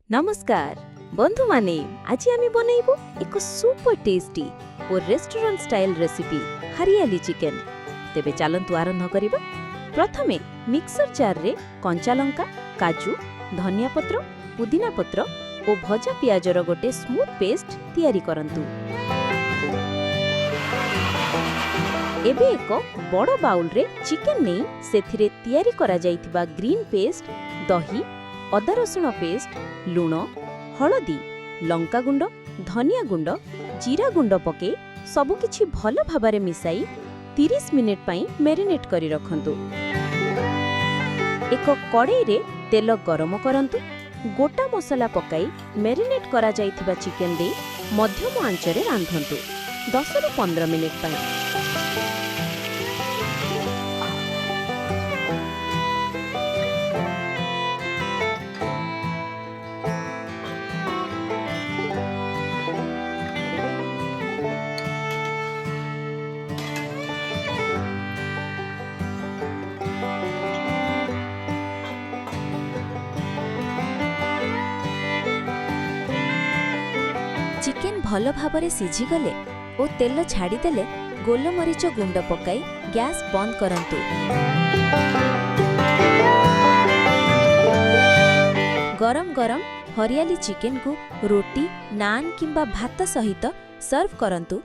नमस्कार बंधु माने आज आम बनइबू एक सुपर टेस्टी और रेस्टोरेंट स्टाइल रेसिपी हरियाली चिकेन। तेबे चलंतु आरंभ करिबा। प्रथमे मिक्सर जार रे कंचा लंका, काजू, धनिया पत्र, पुदीना पत्र और भजा पियाजर गोटे स्मूथ पेस्ट तैयारी करंतु। एबे एक बड़ बाउल रे चिकेन नहीं सेथिरे तैयारी करा जाइतिबा ग्रीन पेस्ट, दही, अदा रसुण पेस्ट, लुण, हलदी, लंका गुंड, धनिया गुंड, जीरा गुंड पके सबुकिछि भल भाबरे मिसाई 30 मिनिट पई मैरिनेट करी रखंतु। एक कड़ाई रे तेल गरम करंतु। गोटा मसला पकाई मैरिनेट करा जाइथिबा चिकेन दे मध्यम आंचरे रांधंतु 10 ରୁ 15 मिनिट पई। चिकेन भल भाबरे सिझी गले और तेल छाड़ीदेले गोलमरीच गुंड पकाई गैस बंद करंतु। गरम गरम हरियाली चिकेन को रोटी, नान किंबा भात सहित सर्व करंतु।